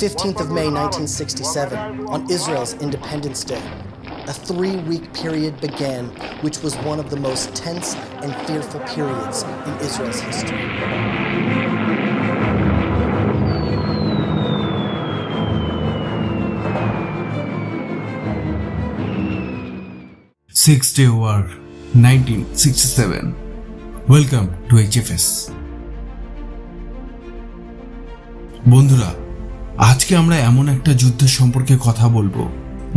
15th of May 1967, on Israel's Independence Day, a 3-week period began which was one of the most tense and fearful periods in Israel's history. Six-Day War, 1967. Welcome to HFS. বন্ধুরা, আজকে আমরা এমন একটা যুদ্ধের সম্পর্কে কথা বলবো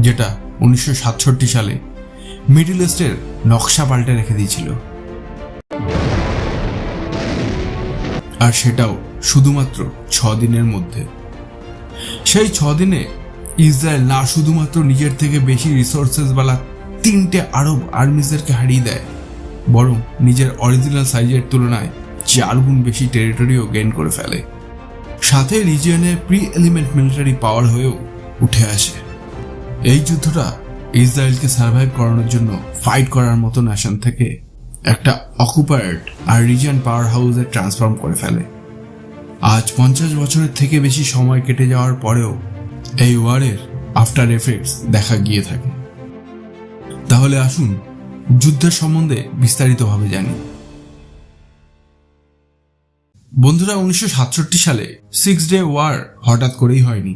যেটা 1967 সালে মিডল ইস্টের নকশা পাল্টে রেখে দিয়েছিল, আর সেটাও শুধুমাত্র 6 দিনের মধ্যে। সেই 6 দিনে ইসরায়েল না শুধুমাত্র নিজের থেকে বেশি রিসোর্সেস বালা 3টে আরব আর্মিজদেরকে হারিয়ে দেয়, বরং নিজের অরিজিনাল সাইজের তুলনায় 4 গুণ বেশি টেরিটরিও গেইন করে ফেলে। সাথে রিজিয়নের প্রি এলিমেন্ট মিলিটারি পাওয়ার হয়েও উঠে আসে। এই যুদ্ধটা ইসরায়েলকে সার্ভাইভ করানোর জন্য ফাইট করার মতো নেশন থেকে একটা অকুপায়েড আর রিজিয়ন পাওয়ার হাউসে ট্রান্সফর্ম করে ফেলে। আজ 50 বছরের থেকে বেশি সময় কেটে যাওয়ার পরেও এই ওয়ারের আফটার এফেক্টস দেখা গিয়ে থাকে। তাহলে আসুন যুদ্ধের সম্বন্ধে বিস্তারিতভাবে জানি। বন্ধুরা, 1967 সালে 6 ডে ওয়ার হঠাৎ করেই হয়নি।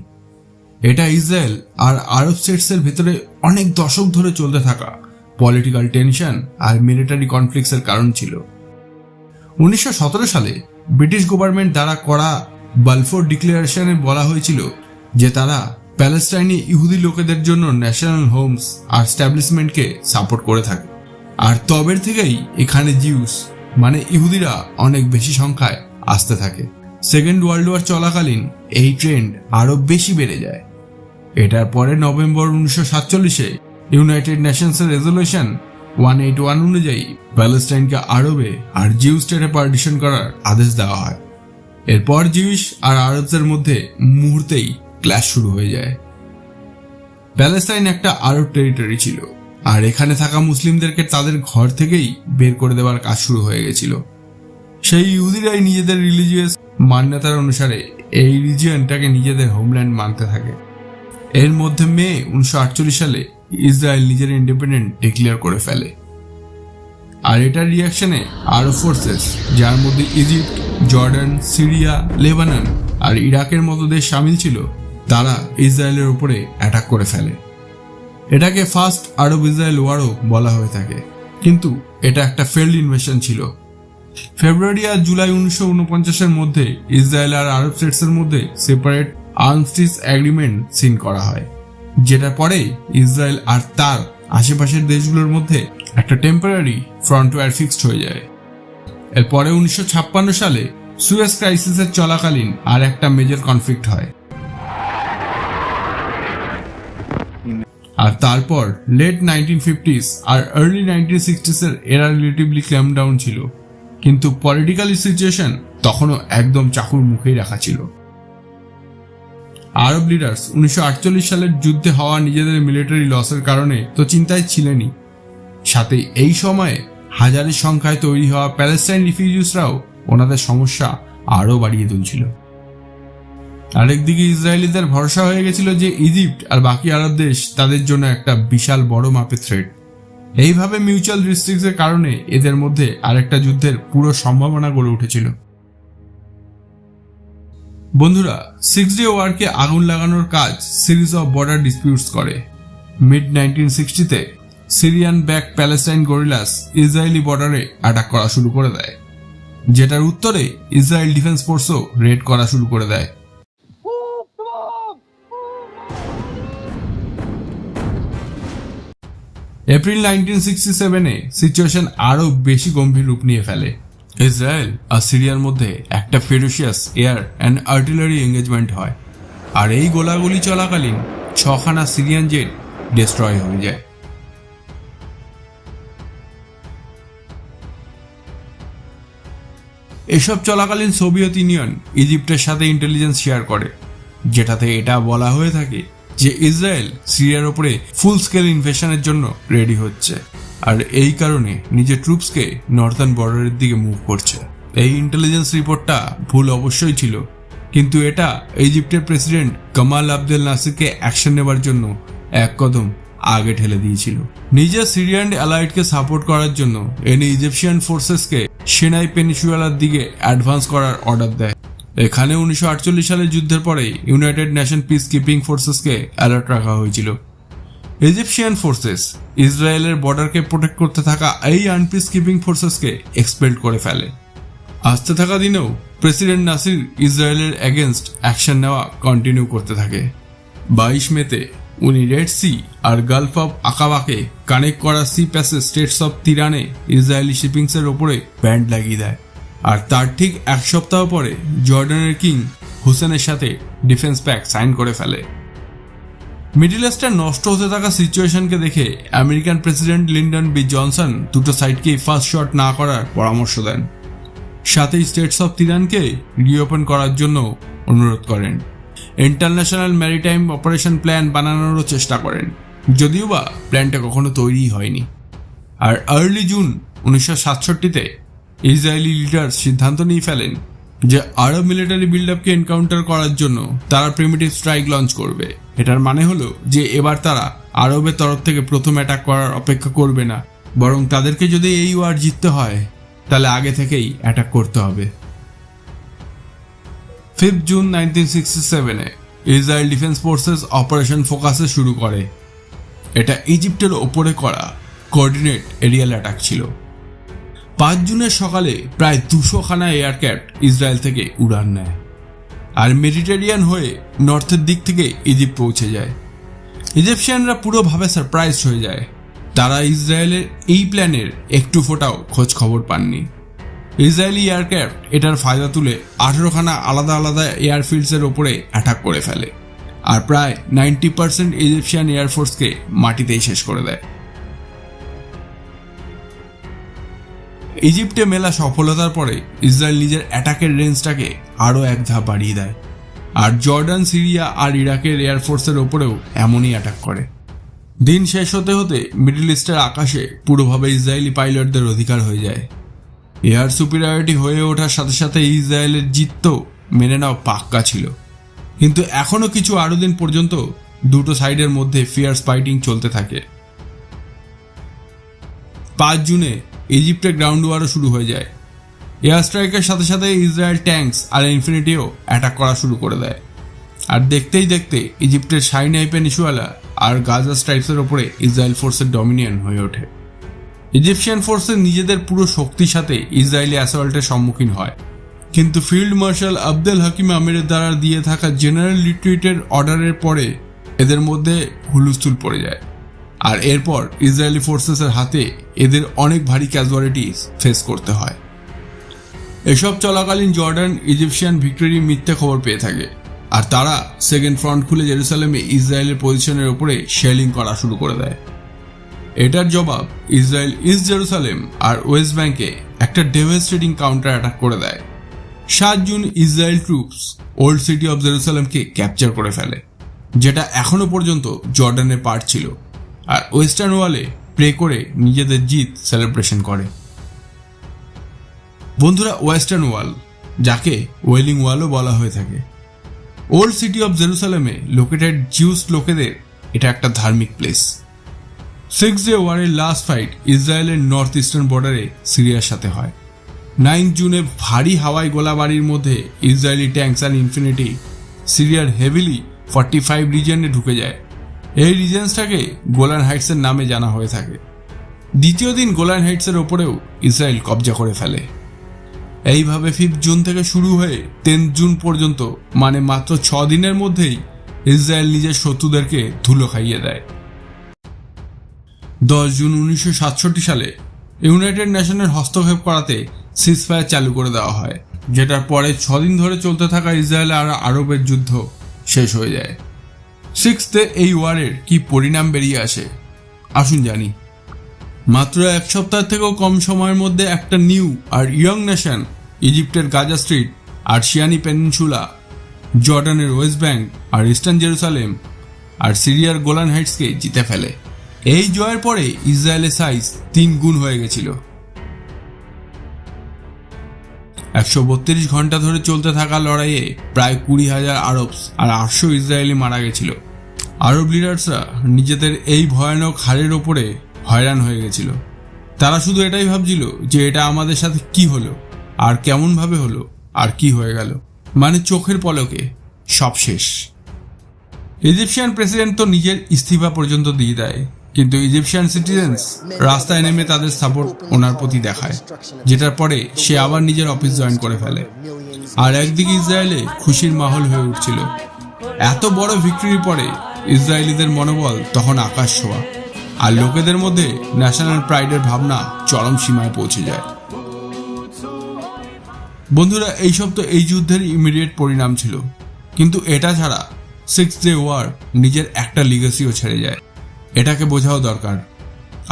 এটা ইসরায়েল আর আরব স্টেটসের ভেতরে অনেক দশক ধরে চলতে থাকা পলিটিক্যাল টেনশন আর মিলিটারি কনফ্লিক্টসের কারণ ছিল। 1917 সালে ব্রিটিশ গভর্নমেন্ট দ্বারা করা বালফোর ডিক্লারেশনে বলা হয়েছিল যে তারা প্যালেস্টাইনে ইহুদি লোকেদের জন্য ন্যাশনাল হোমস আর স্ট্যাবলিশমেন্টকে সাপোর্ট করে থাকে। আর তবের থেকেই এখানে জিউস মানে ইহুদিরা অনেক বেশি সংখ্যায় আসতে থাকে। সেকেন্ড ওয়ার্ল্ড ওয়ার চলাকালীন এই ট্রেন্ড আরো বেশি বেড়ে যায়। এটার পরে নভেম্বর 1947-এ ইউনাইটেড নেশনসের রেজলিউশন 181 অনুযায়ী প্যালেস্টাইনকে আরবে আর জিউ স্টেটে পার্টিশন করার আদেশ দেওয়া হয়। এরপর জিউস আর আরবদের মধ্যে মুহূর্তেই ক্ল্যাশ শুরু হয়ে যায়। প্যালেস্টাইন একটা আরব টেরিটরি ছিল, আর এখানে থাকা মুসলিমদেরকে তাদের ঘর থেকেই বের করে দেওয়ার কাজ শুরু হয়ে গেছিল। সেই ইহুদিরাই নিজেদের রিলিজিয়াস মান্যতার অনুসারে এই রিজিয়নটাকে নিজেদের হোমল্যান্ড মানতে থাকে। এর মধ্যে মে 1948 সালে ইসরায়েল নিজের ইন্ডিপেন্ডেন্ট ডিক্লেয়ার করে ফেলে। আর এটার রিয়াকশনে আরব ফোর্সেস, যার মধ্যে ইজিপ্ট, জর্ডান, সিরিয়া, লেবানন আর ইরাকের মতো দেশ সামিল ছিল, তারা ইসরায়েলের উপরে অ্যাটাক করে ফেলে। এটাকে ফার্স্ট আরব ইসরায়েল ওয়ারও বলা হয়ে থাকে, কিন্তু এটা একটা ফেল্ড ইনভেশন ছিল। ফেব্রুয়ারি আর জুলাই 1949-এর মধ্যে ইসরায়েল আর আরব স্টেটসের মধ্যে সেপারেট আর্মস্টিস এগ্রিমেন্ট সিন করা হয়, যেটার পরে ইসরায়েল আর তার আশেপাশের দেশগুলোর মধ্যে একটা টেম্পোরারি ফ্রন্টওয়ার ফিক্সড হয়ে যায়। এরপরে 1956 সালে সুয়েজ ক্রাইসিসের চলাকালীন আর একটা মেজর কনফ্লিক্ট হয়। আর তারপর লেট 1950s আর আর্লি 1960s এরা রিলেটিভলি ক্ল্যাম্প ডাউন ছিল, কিন্তু পলিটিক্যাল সিচুয়েশন তখনও একদম চাকুর মুখেই রাখা ছিল। আরব লিডার্স 1948 সালের যুদ্ধে হওয়া নিজেদের মিলিটারি লসের কারণে তো চিন্তায় ছিলেনই, সাথে এই সময়ে হাজারের সংখ্যায় তৈরি হওয়া প্যালেস্টাইন রিফিউজিসরাও ওনাদের সমস্যা আরও বাড়িয়ে তুলছিল। আরেকদিকে ইসরায়েলিদের ভরসা হয়ে গেছিল যে ইজিপ্ট আর বাকি আরব দেশ তাদের জন্য একটা বিশাল বড় মাপের থ্রেট। এইভাবে মিউচুয়াল রিস্ট্রিক্টসের কারণে এদের মধ্যে আরেকটা যুদ্ধের পুরো সম্ভাবনা গড়ে উঠেছিল। বন্ধুরা, 6 ডে ওয়ারকে আগুন লাগানোর কাজ সিরিজ অফ বর্ডার ডিসপিউটস করে। মিড 1960-তে Syrian back Palestine guerrillas Israeli বর্ডারে অ্যাটাক করা শুরু করে দেয়, যেটার উত্তরে ইসরায়েল ডিফেন্স ফোর্সও রেড করা শুরু করে দেয়। এপ্রিল 1967-এ সিচুয়েশন আরো বেশি গম্ভীর রূপ নিয়ে ফেলে। ইসরায়েল আর সিরিয়ার মধ্যে একটা ফেরোসিয়াস এয়ার অ্যান্ড আর্টিলারি এঙ্গেজমেন্ট হয়, আর এই গোলাগুলি চলাকালীন 6খানা সিরিয়ান জেট ডিস্ট্রয় হয়ে যায়। এসব চলাকালীন সোভিয়েত ইউনিয়ন ইজিপ্টের সাথে ইন্টেলিজেন্স শেয়ার করে, যেটাতে এটা বলা হয়ে থাকে যে ইসরায়েল সিরিয়ার উপরে ফুল স্কেল ইনভেশনের জন্য রেডি হচ্ছে, আর এই কারণে নিজের ট্রুপসকে নর্দার্ন বর্ডারের দিকে মুভ করছে। এই ইন্টেলিজেন্স রিপোর্টটা ভুল অবশ্যই ছিল, কিন্তু এটা ইজিপ্টের প্রেসিডেন্ট কামাল আবদেল নাসিরকে অ্যাকশন নেবার জন্য এক কদম আগে ঠেলে দিয়েছিল। নিজের সিরিয়ান অ্যালাইডকে সাপোর্ট করার জন্য এনি ইজিপশিয়ান ফোর্সেসকে সিনাই পেনিনসুলার দিকে অ্যাডভান্স করার অর্ডার দেয়। এখানে 1948 সালের যুদ্ধের পরে ইউনাইটেড নেশন পিস কিপিং ফোর্সেসকে অ্যালার্ট রাখা হয়েছিল। ইজিপশিয়ান ফোর্সেস ইসরায়েলের বর্ডারকে প্রোটেক্ট করতে থাকা এই আনপিস কিপিং ফোর্সেসকে এক্সপেল্ড করে ফেলে। আসতে থাকা দিনেও প্রেসিডেন্ট নাসির ইসরায়েলের এগেনস্ট অ্যাকশন নেওয়া কন্টিনিউ করতে থাকে। 22 মেতে উনি রেড সি আর গালফ অফ আকাবাকে কানেক্ট করা সি প্যাসেজ স্টেটস অফ তিরানে ইসরায়েলি শিপিংসের ওপরে ব্যান্ড লাগিয়ে দেয়। আর তার ঠিক এক সপ্তাহ পরে জর্ডানের কিং হুসেনের সাথে ডিফেন্স প্যাক্ট সাইন করে ফেলে। মিডল ইস্টের নষ্ট হতে থাকা সিচুয়েশনকে দেখে American president Lyndon B Johnson দুটো সাইডকেই ফার্স্ট শট না করার পরামর্শ দেন। সাথে স্টেটস অফ তিরানকে রিওপেন করার জন্য অনুরোধ করেন। ইন্টারন্যাশনাল ম্যারিটাইম অপারেশন প্ল্যান বানানোরও চেষ্টা করেন, যদিও বা প্ল্যানটা কখনো তৈরিই হয়নি। আর আর্লি জুন 1967-তে ইসরায়েলি লিডার সিদ্ধান্ত নিয়ে ফেলেন যে আরব মিলিটারি বিল্ড আপকে এনকাউন্টার করার জন্য তারা প্রিমিটিভ স্ট্রাইক লঞ্চ করবে। এটার মানে হলো যে এবার তারা আরবের তরফ থেকে প্রথম অ্যাটাক করার অপেক্ষা করবে না, বরং তাদেরকে যদি এই ওয়ার জিততে হয় তাহলে আগে থেকেই অ্যাটাক করতে হবে। 5 জুন 1967-এ ইসরায়েল ডিফেন্স ফোর্সেস অপারেশন ফোকাসে শুরু করে। এটা ইজিপ্টের ওপরে করা কোঅর্ডিনেট এরিয়াল অ্যাটাক ছিল। 5 জুনের সকালে প্রায় 200 খানা এয়ারক্রাফট ইসরায়েল থেকে উড়ান নেয় আর মেডিটেরিয়ান হয়ে নর্থের দিক থেকে ইজিপ্ট পৌঁছে যায়। ইজিপশিয়ানরা পুরোভাবে সারপ্রাইজ হয়ে যায়। তারা ইসরায়েলের এই প্ল্যানের একটু ফোটাও খোঁজ খবর পাননি। ইসরায়েলি এয়ারক্রাফট এটার ফায়দা তুলে 18 খানা আলাদা আলাদা এয়ারফিল্ডসের ওপরে অ্যাটাক করে ফেলে আর প্রায় 90% ইজিপশিয়ান এয়ারফোর্সকে মাটিতেই শেষ করে দেয়। ইজিপ্টে মেলা সফলতার পরে ইসরায়েল নিজের অ্যাটাকের রেঞ্জটাকে আরও এক ধাপ বাড়িয়ে দেয় আর জর্ডান, সিরিয়া আর ইরাকের এয়ারফোর্সের ওপরেও এমনই অ্যাটাক করে। দিন শেষ হতে হতে মিডল ইস্টের আকাশে পুরোভাবে ইসরায়েলি পাইলটদের অধিকার হয়ে যায়। এয়ার সুপিরিয়রিটি হয়ে ওঠার সাথে সাথে ইসরায়েলের জিত তো মেনে নেওয়া পাক্কা ছিল, কিন্তু এখনও কিছু আরও দিন পর্যন্ত দুটো সাইডের মধ্যে ফিয়ার্স ফাইটিং চলতে থাকে। 5 জুনে ইজিপ্টের গ্রাউন্ড ওয়ারও শুরু হয়ে যায়। এয়ার স্ট্রাইকের সাথে সাথে ইসরায়েল ট্যাঙ্কস আর ইনফিনিটিও অ্যাটাক করা শুরু করে দেয় আর দেখতেই দেখতে ইজিপ্টের সাইনাই পেনিনসুলা আর গাজা স্ট্রাইপসের ওপরে ইসরায়েল ফোর্সের ডমিনিয়ন হয়ে ওঠে। ইজিপশিয়ান ফোর্সের নিজেদের পুরো শক্তির সাথে ইসরায়েলি অ্যাসল্টের সম্মুখীন হয়, কিন্তু ফিল্ড মার্শাল আবদেল হাকিম আমিরের দ্বারা দিয়ে থাকা জেনারেল রিট্রিটের অর্ডারের পরে এদের মধ্যে হুলস্থুল পড়ে যায় আর এরপর ইসরায়েলি ফোর্সেসের হাতে এদের অনেক ভারী ক্যাজুয়ালিটিস ফেস করতে হয়। এসব চলাকালীন জর্ডান ইজিপশিয়ান ভিক্টরি মিথ্যে খবর পেয়ে থাকে আর তারা সেকেন্ড ফ্রন্ট খুলে জেরুসালেমে ইসরায়েলের পজিশনের উপরে শেলিং করা শুরু করে দেয়। এটার জবাব ইসরায়েল ইস্ট জেরুসালেম আর ওয়েস্ট ব্যাংকে একটা ডেভাস্টেটিং কাউন্টার অ্যাটাক করে দেয়। 7 June Israel troops Old City of জেরুসালেমকে ক্যাপচার করে ফেলে, যেটা এখনো পর্যন্ত জর্ডানের পার্ট ছিল, আর ওয়েস্টার্ন ওয়ালে প্রে করে নিজেদের জিত সেলিব্রেশন করে। বন্ধুরা, ওয়েস্টার্ন ওয়াল, যাকে ওয়েলিং ওয়ালও বলা হয়ে থাকে, ওল্ড সিটি অফ জেরুসালেমে লোকেটেড জিউস লোকেদের এটা একটা ধার্মিক প্লেস। 6 ডে ওয়ারের লাস্ট ফাইট ইসরায়েলের নর্থ ইস্টার্ন বর্ডারে সিরিয়ার সাথে হয়। 9 জুনে ভারী হাওয়াই গোলাবাড়ির মধ্যে ইসরায়েলি ট্যাঙ্কস আর ইনফিনিটি সিরিয়ার হেভিলি 45 রিজনে ঢুকে যায়। এই রিজেন্সটাকে গোলান হাইটসের নামে জানা হয়ে থাকে। দ্বিতীয় দিন গোলান হাইটসের ওপরেও ইসরায়েল কবজা করে ফেলে। এইভাবে 5 জুন থেকে শুরু হয়ে 10 জুন পর্যন্ত, মানে মাত্র 6 দিনের মধ্যেই ইসরায়েল নিজের শত্রুদেরকে ধুলো খাইয়ে দেয়। 10 জুন 1967 সালে ইউনাইটেড নেশনের হস্তক্ষেপ করাতে সিজফায়ার চালু করে দেওয়া হয়, যেটার পরে 6 দিন ধরে চলতে থাকা ইসরায়েল আর আরবের যুদ্ধ শেষ হয়ে যায়। 6th এই ওয়ারের কি পরিণাম বেরিয়ে আসে আসুন জানি। মাত্র 1 সপ্তাহ থেকেও কম সময়ের মধ্যে একটা নিউ আর ইয়ং নেশন ইজিপ্টের গাজা স্ট্রিট আর সিয়ানি পেনিনসুলা, জর্ডানের ওয়েস্ট ব্যাংক আর ইস্টার্ন জেরুসালেম আর সিরিয়ার গোলান হাইটসকে জিতে ফেলে। এই জয়ের পরে ইসরায়েলের সাইজ 3 গুণ হয়ে গেছিল। 132 ঘন্টা ধরে চলতে থাকা লড়াইয়ে প্রায় 20,000 আরবস আর 800 ইসরায়েলি মারা গেছিল। আরব লিডার্সরা নিজেদের এই ভয়ানক হারের ওপরে হয়রান হয়ে গেছিল। তারা শুধু এটাই ভাবছিল যে এটা আমাদের সাথে কি হলো, আর কেমন ভাবে হলো, আর কি হয়ে গেল, মানে চোখের পলকে সব শেষ। ইজিপশিয়ান প্রেসিডেন্ট তো নিজের ইস্তিফা পর্যন্ত দিয়ে দেয়, কিন্তু ইজিপশিয়ান সিটিজেন্স রাস্তায় নেমে তাদের সাপোর্ট ওনার প্রতি দেখায়, যেটার পরে সে আবার নিজের অফিস জয়েন করে ফেলে। আর একদিকে ইসরায়েলে খুশির মাহল হয়ে উঠছিল। এত বড় ভিক্টরির পরে ইসরায়েলিদের মনোবল তখন আকাশ ছোঁয়া, আর লোকেদের মধ্যে ন্যাশনাল প্রাইডের ভাবনা চরম সীমায় পৌঁছে যায়। বন্ধুরা, এইসব তো এই যুদ্ধের ইমিডিয়েট পরিণাম ছিল, কিন্তু এটা ছাড়া 6 ডে ওয়ার নিজের একটা লিগেসিও ছেড়ে যায়। এটাকে বোঝাও দরকার।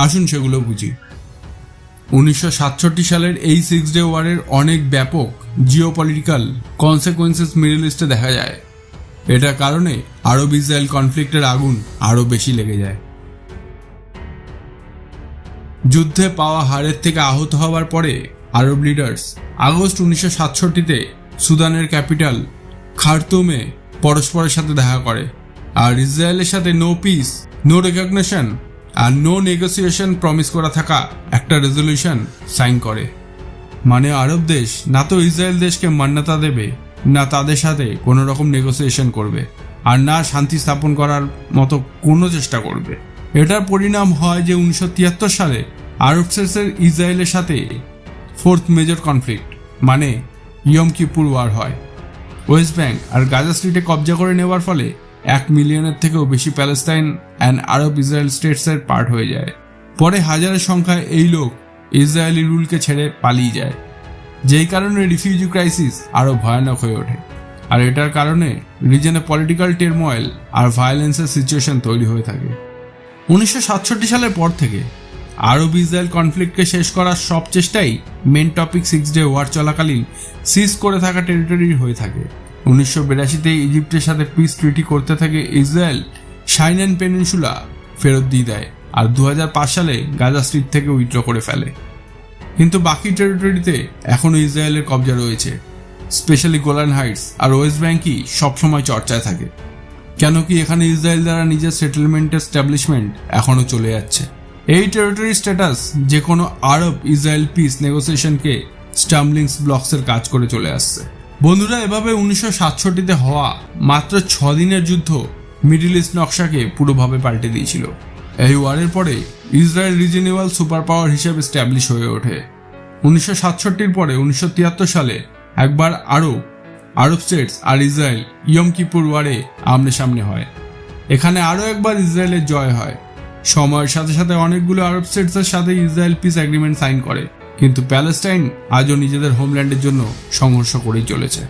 আসুন সেগুলো বুঝি। 1967 সালের এই 6 ডে ওয়ারের অনেক ব্যাপক জিওপলিটিক্যাল কনসিকুয়েন্সেস মিডল ইস্টে দেখা যায়। এটার কারণে আরব ইসরায়েল কনফ্লিক্টের আগুন আরো বেশি লেগে যায়। যুদ্ধে পাওয়া হারের থেকে আহত হওয়ার পরে আরব লিডার্স আগস্ট 1967-তে সুদানের ক্যাপিটাল খার্তুমে পরস্পরের সাথে দেখা করে, আর ইসরায়েলের সাথে নো পিস, নো রেকগনিশন আর নো নেগোসিয়েশন প্রমিস করা থাকা একটা রেজলিউশন সাইন করে। মানে আরব দেশ না তো ইসরায়েল দেশকে মান্যতা দেবে, না তাদের সাথে কোনো রকম নেগোসিয়েশন করবে, আর না শান্তি স্থাপন করার মতো কোনো চেষ্টা করবে। এটার পরিণাম হয় যে 1973 সালে আরব স্টেটসের ইসরায়েলের সাথে 4th মেজর কনফ্লিক্ট মানে ইয়ম কিপুর ওয়ার হয়। ওয়েস্ট ব্যাংক আর গাজা স্ট্রিটে কবজা করে নেওয়ার ফলে 1 মিলিয়নের থেকেও বেশি প্যালেস্টাইন অ্যান্ড আরব ইসরায়েল স্টেটসের পার্ট হয়ে যায়। পরে হাজারের সংখ্যায় এই লোক ইসরায়েলি রুলকে ছেড়ে পালিয়ে যায়, যেই কারণে রিফিউজি ক্রাইসিস আরো ভয়ানক হয়ে ওঠে। আর এটার কারণে রিজনে পলিটিক্যাল টেরময়েল আর ভায়োলেন্সের সিচুয়েশন তৈরি হয়ে থাকে। 1967 সালের পর থেকে আরব ইসরায়েল কনফ্লিক্টকে শেষ করার সব চেষ্টাই মেন টপিক 6 ডে ওয়ার চলাকালীন সিজ করে থাকা টেরিটরির হয়ে থাকে। 1982-তে ইজিপ্টের সাথে পিস ট্রিটি করতে থাকে ইসরায়েল সাইনাই পেনিনসুলা ফেরত দিয়ে দেয়, আর 2005 সালে গাজা স্ট্রিট থেকে উইথড্র করে ফেলে। কিন্তু বাকি টেরিটরিতে এখনও ইসরায়েলের কবজা রয়েছে, স্পেশালি গোলান হাইটস আর ওয়েস্ট ব্যাংকই সবসময় চর্চায় থাকে। কেন কি এখানে ইসরায়েল দ্বারা নিজের সেটেলমেন্ট এস্টাবলিশমেন্ট এখনও চলে যাচ্ছে। এই টেরিটরি স্ট্যাটাস যে কোনো আরব ইসরায়েল পিস নেগোসিয়েশনকে স্টাম্বলিংস ব্লকসের কাজ করে চলে আসছে। বন্ধুরা, এভাবে 1967-তে হওয়া মাত্র 6 দিনের যুদ্ধ মিডল ইস্ট নকশাকে পুরোভাবে পাল্টে দিয়েছিল। এই ওয়ারের পরে ইসরায়েল রিজিওনাল সুপার পাওয়ার হিসেবে স্ট্যাবলিশ হয়ে ওঠে। 1967-র পরে 1973 সালে একবার আরব স্টেটস আর ইসরায়েল ইয়ম কিপুর ওয়ারে আমনে সামনে হয়। এখানে আরও একবার ইসরায়েলের জয় হয়। সময়ের সাথে সাথে অনেকগুলো আরব স্টেটসের সাথে ইসরায়েল পিস এগ্রিমেন্ট সাইন করে, কিন্তু প্যালেস্টাইন আজও নিজেদের হোমল্যান্ডের জন্য সংঘর্ষ করেই চলেছে।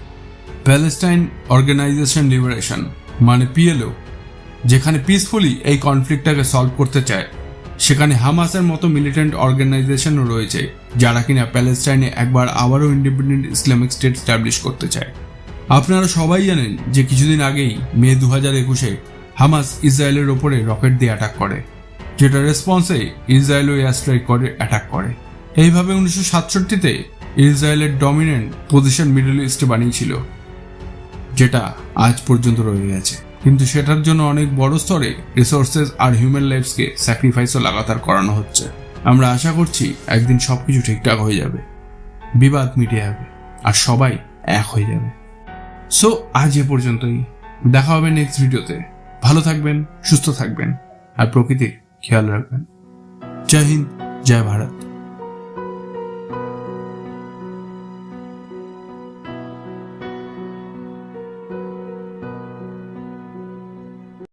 প্যালেস্টাইন অর্গানাইজেশন লিবারেশন মানে PLO যেখানে পিসফুলি এই কনফ্লিক্টটাকে সলভ করতে চায়, সেখানে হামাসের মতো মিলিটেন্ট অর্গানাইজেশনও রয়েছে যারা কিনা প্যালেস্টাইনে একবার আবারও ইন্ডিপেন্ডেন্ট ইসলামিক স্টেট স্ট্যাবলিশ করতে চায়। আপনারা সবাই জানেন যে কিছুদিন আগেই মে 2021-এ হামাস ইসরায়েলের ওপরে রকেট দিয়ে অ্যাটাক করে, যেটা রেসপন্সে ইসরায়েলও এয়ার স্ট্রাইক করে অ্যাটাক করে। এইভাবে 1967-তে ইসরায়েলের ডমিনেন্ট পজিশন মিডল ইস্টে বানিয়েছিল, যেটা আজ পর্যন্ত রয়ে গেছে। কিন্তু সেটার জন্য অনেক বড় স্তরে রিসোর্সেস আর হিউম্যান লাইফসকে স্যাক্রিফাইসও লাগাতার করানো হচ্ছে। আমরা আশা করছি একদিন সবকিছু ঠিকঠাক হয়ে যাবে, বিবাদ মিটে যাবে আর সবাই এক হয়ে যাবে। সো আজ এ পর্যন্তই, দেখা হবে নেক্সট ভিডিওতে। ভালো থাকবেন, সুস্থ থাকবেন আর প্রকৃতির খেয়াল রাখবেন। জয় হিন্দ, জয় ভারত।